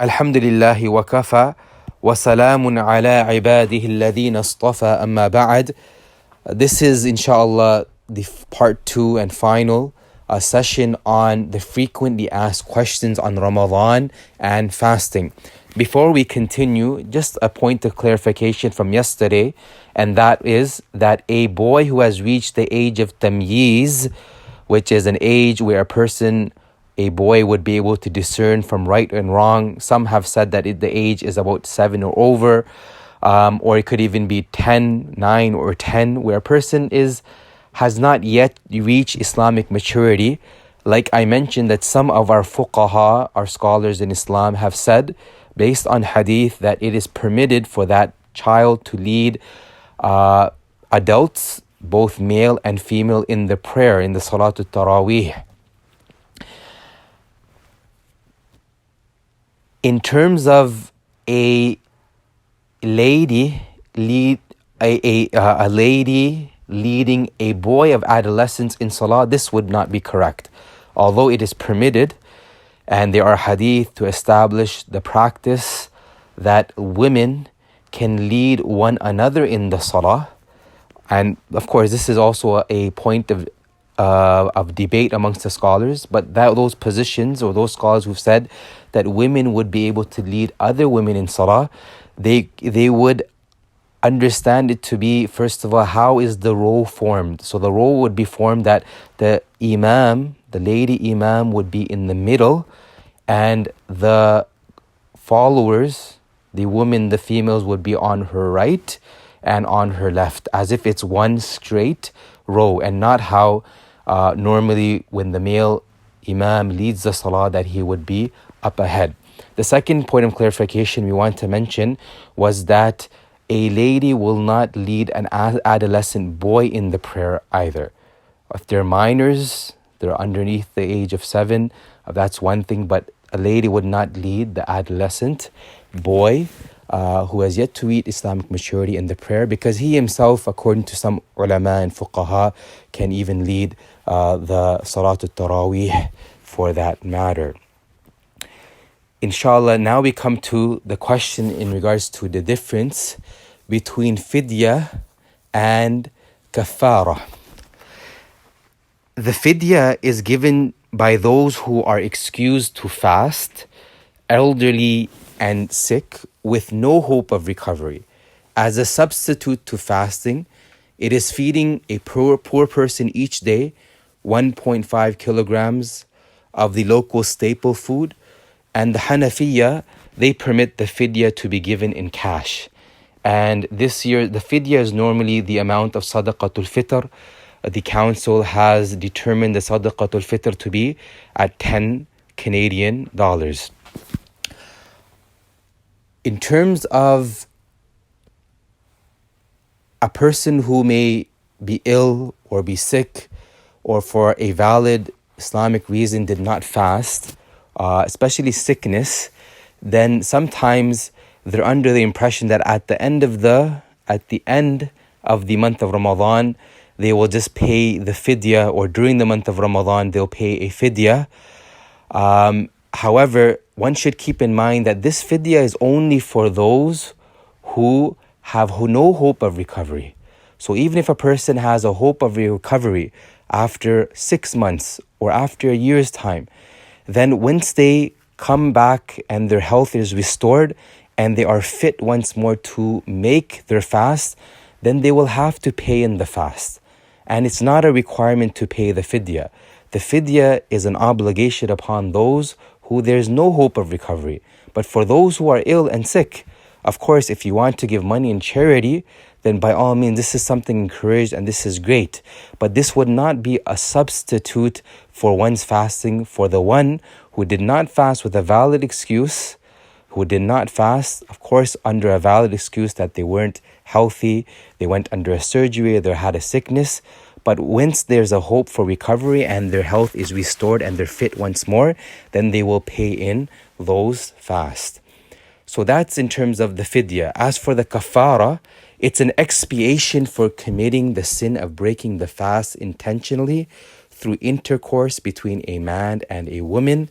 Alhamdulillahi wa kafa wa salamun ala ibadihi alladhina istafa amma ba'd. This is inshallah the part 2 and final session on the frequently asked questions on Ramadan and fasting. Before we continue, just a point of clarification from yesterday, and that is that a boy who has reached the age of tamyiz, which is an age where a boy would be able to discern from right and wrong. Some have said that the age is about 7 or over, or it could even be 10, 9 or 10, where a person has not yet reached Islamic maturity. Like I mentioned, that some of our fuqaha, our scholars in Islam, have said, based on hadith, that it is permitted for that child to lead adults, both male and female, in the prayer, in the Salatul Taraweeh. In terms of a lady leading a boy of adolescence in salah, this would not be correct. Although it is permitted, and there are hadith to establish the practice that women can lead one another in the salah. And of course, this is also a point of debate amongst the scholars, but those positions, or those scholars who've said that women would be able to lead other women in salah, they would understand it to be, first of all, how is the role formed? So the role would be formed that the imam, the lady imam, would be in the middle, and the followers, the women, the females, would be on her right and on her left, as if it's one straight row, and not how normally when the male imam leads the salah, that he would be up ahead. The second point of clarification we want to mention was that a lady will not lead an adolescent boy in the prayer either. If they're minors, they're underneath the age of 7, that's one thing, but a lady would not lead the adolescent boy who has yet to reach Islamic maturity in the prayer, because he himself, according to some ulama and fuqaha, can even lead the Salatul Taraweeh for that matter. Inshallah, now we come to the question in regards to the difference between fidya and kafara. The fidya is given by those who are excused to fast, elderly and sick, with no hope of recovery. As a substitute to fasting, it is feeding a poor person each day 1.5 kilograms of the local staple food, and the Hanafiya, they permit the fidya to be given in cash. And this year, the fidya is normally the amount of sadaqatul fitr. The council has determined the sadaqatul fitr to be at 10 Canadian dollars. In terms of a person who may be ill or be sick, or for a valid Islamic reason did not fast, especially sickness, then sometimes they're under the impression that at the end of the month of Ramadan, they will just pay the fidya, or during the month of Ramadan, they'll pay a fidya. However, one should keep in mind that this fidya is only for those who have no hope of recovery. So even if a person has a hope of recovery after 6 months or after a year's time, then once they come back and their health is restored and they are fit once more to make their fast, then they will have to pay in the fast. And it's not a requirement to pay the fidya. The fidya is an obligation upon those who there's no hope of recovery. But for those who are ill and sick, of course, if you want to give money in charity, then by all means, this is something encouraged and this is great. But this would not be a substitute for one's fasting. For the one who did not fast with a valid excuse, who did not fast, of course, under a valid excuse that they weren't healthy, they went under a surgery, they had a sickness. But once there's a hope for recovery and their health is restored and they're fit once more, then they will pay in those fasts. So that's in terms of the fidya. As for the kafara, it's an expiation for committing the sin of breaking the fast intentionally through intercourse between a man and a woman.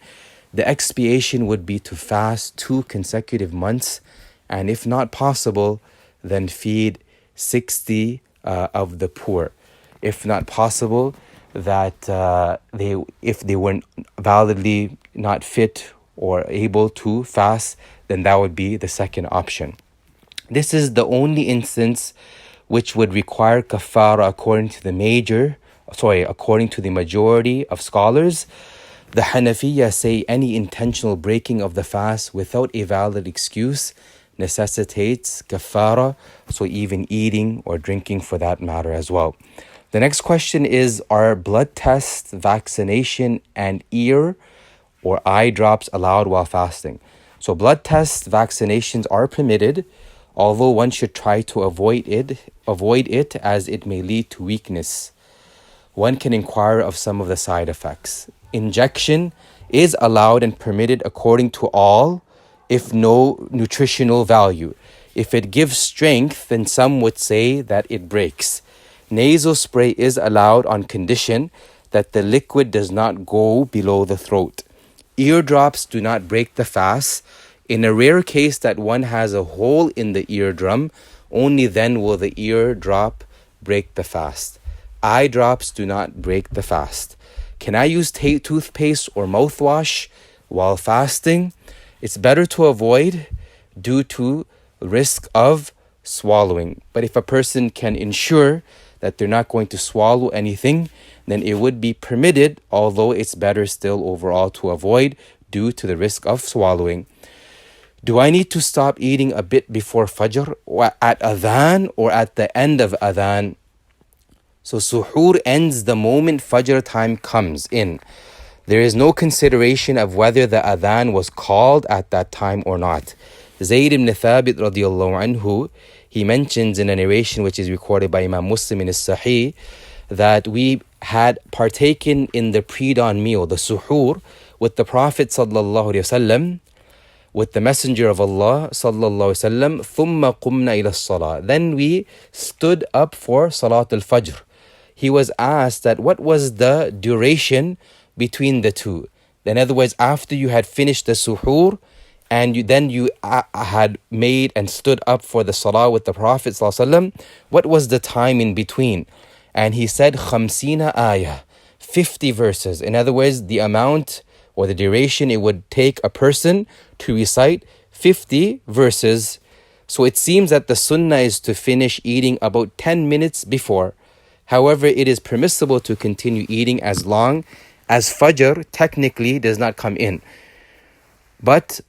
the expiation would be to fast 2 consecutive months, and if not possible, then feed 60 of the poor. If not possible, that if they were validly not fit or able to fast, then that would be the second option. This is the only instance which would require kafara according to the majority of scholars. The Hanafiya say any intentional breaking of the fast without a valid excuse necessitates kafara, so even eating or drinking for that matter as well. The next question is, are blood tests, vaccination, and ear or eye drops allowed while fasting? So blood tests, vaccinations are permitted, although one should try to avoid it as it may lead to weakness. One can inquire of some of the side effects. Injection is allowed and permitted according to all, if no nutritional value. If it gives strength, then some would say that it breaks. Nasal spray is allowed on condition that the liquid does not go below the throat. Eardrops do not break the fast. In a rare case that one has a hole in the eardrum, only then will the eardrop break the fast. Eye drops do not break the fast. Can I use toothpaste or mouthwash while fasting? It's better to avoid due to risk of swallowing. But if a person can ensure that they're not going to swallow anything, then it would be permitted, although it's better still overall to avoid due to the risk of swallowing. Do I need to stop eating a bit before Fajr or at Adhan or at the end of Adhan? So suhoor ends the moment Fajr time comes in. There is no consideration of whether the Adhan was called at that time or not. Zayd ibn Thabit radiallahu anhu, he mentions in a narration which is recorded by Imam Muslim in his Sahih, that we had partaken in the pre-dawn meal, the suhoor, with the Prophet sallallahu alaihi wasallam, with the Messenger of Allah sallallahu alaihi wasallam. ثُمَّ قُمْنَا إِلَى الصَّلَاةِ. Then we stood up for Salat al-Fajr. He was asked that what was the duration between the two. In other words, after you had finished the suhoor and you had made and stood up for the salah with the Prophet sallallahu alaihi wasallam, what was the time in between? And he said, 50 ayah, 50 verses. In other words, the amount or the duration it would take a person to recite 50 verses. So it seems that the sunnah is to finish eating about 10 minutes before. However, it is permissible to continue eating as long as Fajr technically does not come in. But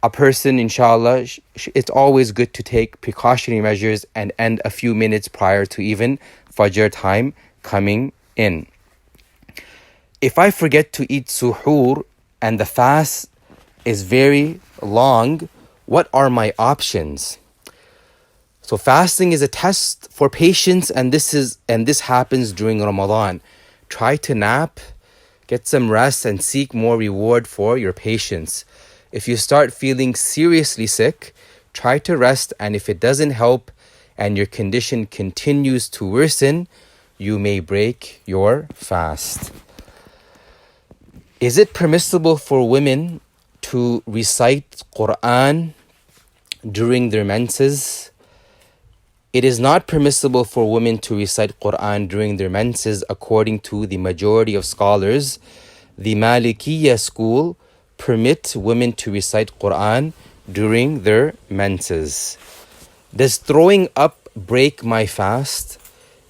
a person, inshallah, it's always good to take precautionary measures and end a few minutes prior to even Fajr time coming in. If I forget to eat suhoor and the fast is very long, what are my options? So fasting is a test for patience, and this happens during Ramadan. Try to nap, get some rest, and seek more reward for your patience. If you start feeling seriously sick, try to rest, and if it doesn't help and your condition continues to worsen, you may break your fast. Is it permissible for women to recite Quran during their menses? It is not permissible for women to recite Quran during their menses according to the majority of scholars. The Malikiya school permit women to recite Quran during their menses. Does throwing up break my fast?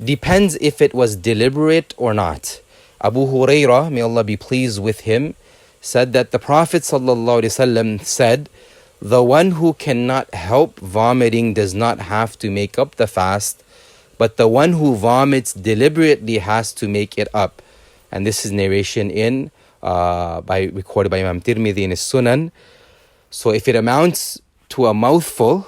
Depends if it was deliberate or not. Abu Hurairah, may Allah be pleased with him, said that the Prophet ﷺ said, the one who cannot help vomiting does not have to make up the fast, but the one who vomits deliberately has to make it up. And this is narration recorded by Imam Tirmidhi in his Sunan. So if it amounts to a mouthful,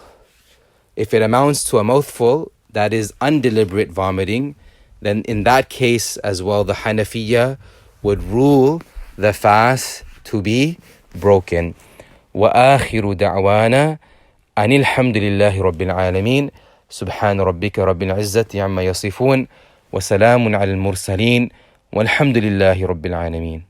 that is undeliberate vomiting, then in that case as well, the Hanafiya would rule the fast to be broken. وآخر دعوانا أن الحمد لله رب العالمين سبحان ربك رب العزة عما يصفون وسلام على المرسلين والحمد لله رب العالمين.